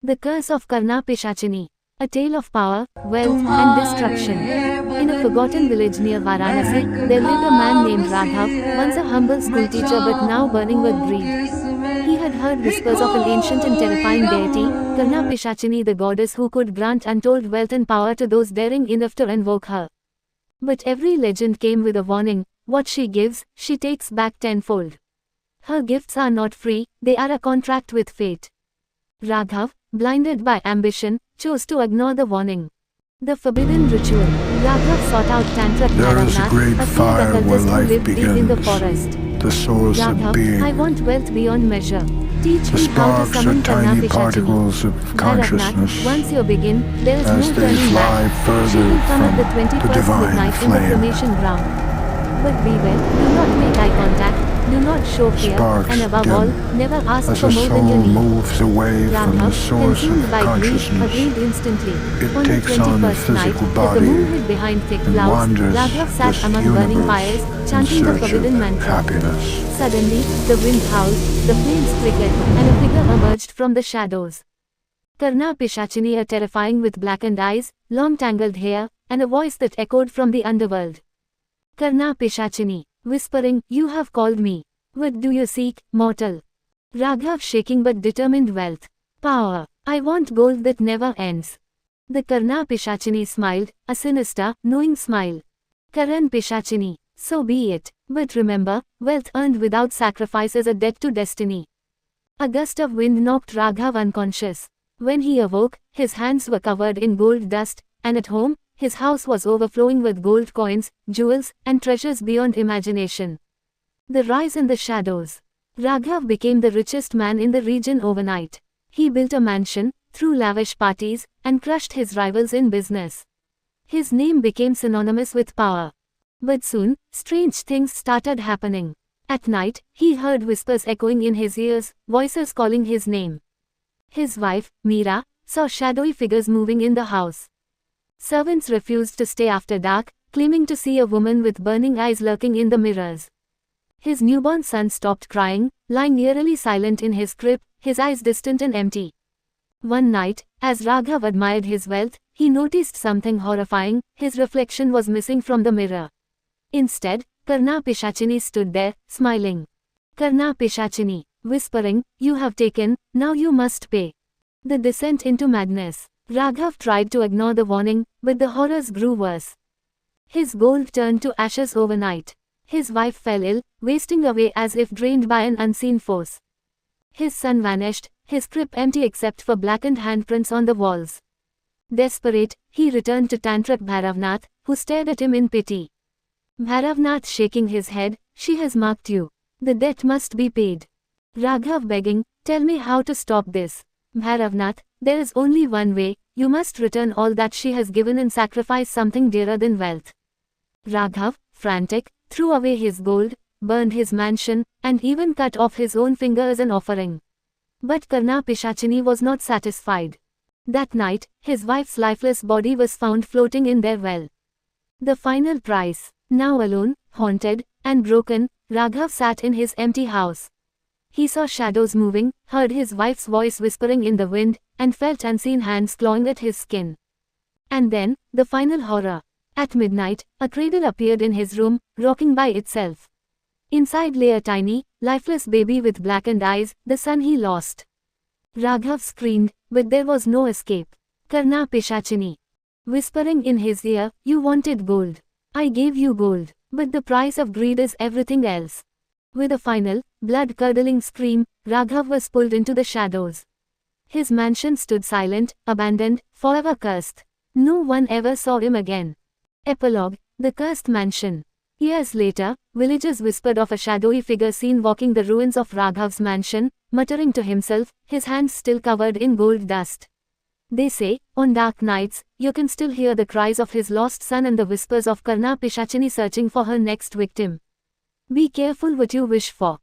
The Curse of Karna Pishachini. A tale of power, wealth, and destruction. In a forgotten village near Varanasi, there lived a man named Raghav, once a humble schoolteacher but now burning with greed. He had heard whispers of an ancient and terrifying deity, Karna Pishachini, the goddess who could grant untold wealth and power to those daring enough to invoke her. But every legend came with a warning: what she gives, she takes back tenfold. Her gifts are not free, they are a contract with fate. Raghav, blinded by ambition, chose to ignore the warning. The forbidden ritual. Raghav sought out Tantrak There is a great fire where life lived deep in the begins. forest. The source of Raghav, being. I want wealth beyond measure. Teach The me how to sparks are summon Karna tiny Pishachini. particles of Bharavnath, consciousness once you begin, there is as no they turning fly back. She further will come at the from 21st the divine midnight in the flame. cremation ground. But beware, do not make eye contact, do not show fear, Sparks and above dim all, never ask As for a more than soul you need. moves away from the Raghav, source consumed of by grief, consciousness, agreed instantly. it On the takes on the 21st night, physical as the body moon hid behind thick and clouds, wanders Raghav sat this among burning universe fires, in chanting the search forbidden of mantra. happiness. Suddenly, the wind howled, the flames flickered, and a figure emerged from the shadows. Karna Pishachini, a terrifying with blackened eyes, long tangled hair, and a voice that echoed from the underworld. Karna Pishachini, whispering, "You have called me. What do you seek, mortal?" Raghav, shaking but determined: wealth. Power. I want gold that never ends. The Karna Pishachini smiled, a sinister, knowing smile. Karan Pishachini, so be it. But remember, wealth earned without sacrifice is a debt to destiny. A gust of wind knocked Raghav unconscious. When he awoke, his hands were covered in gold dust, and at home, his house was overflowing with gold coins, jewels, and treasures beyond imagination. The rise in the shadows. Raghav became the richest man in the region overnight. He built a mansion, threw lavish parties, and crushed his rivals in business. His name became synonymous with power. But soon, strange things started happening. At night, he heard whispers echoing in his ears, voices calling his name. His wife, Meera, saw shadowy figures moving in the house. Servants refused to stay after dark, claiming to see a woman with burning eyes lurking in the mirrors. His newborn son stopped crying, lying eerily silent in his crib, his eyes distant and empty. One night, as Raghav admired his wealth, he noticed something horrifying: his reflection was missing from the mirror. Instead, Karna Pishachini stood there, smiling. Karna Pishachini, whispering, "You have taken, now you must pay." The descent into madness. Raghav tried to ignore the warning, but the horrors grew worse. His gold turned to ashes overnight. His wife fell ill, wasting away as if drained by an unseen force. His son vanished, his crib empty except for blackened handprints on the walls. Desperate, he returned to Tantrak Bharavnath, who stared at him in pity. Bharavnath shaking his head, "She has marked you. The debt must be paid." Raghav begging, "Tell me how to stop this." Bharavnath, "There is only one way, you must return all that she has given and sacrifice something dearer than wealth." Raghav, frantic, threw away his gold, burned his mansion, and even cut off his own finger as an offering. But Karna Pishachini was not satisfied. That night, his wife's lifeless body was found floating in their well. The final price. Now alone, haunted, and broken, Raghav sat in his empty house. He saw shadows moving, heard his wife's voice whispering in the wind, and felt unseen hands clawing at his skin. And then, the final horror. At midnight, a cradle appeared in his room, rocking by itself. Inside lay a tiny, lifeless baby with blackened eyes, the son he lost. Raghav screamed, but there was no escape. Karna Pishachini, whispering in his ear, "You wanted gold. I gave you gold, but the price of greed is everything else." With a final, blood-curdling scream, Raghav was pulled into the shadows. His mansion stood silent, abandoned, forever cursed. No one ever saw him again. Epilogue: The Cursed Mansion. Years later, villagers whispered of a shadowy figure seen walking the ruins of Raghav's mansion, muttering to himself, his hands still covered in gold dust. They say, on dark nights, you can still hear the cries of his lost son and the whispers of Karna Pishachini searching for her next victim. Be careful what you wish for.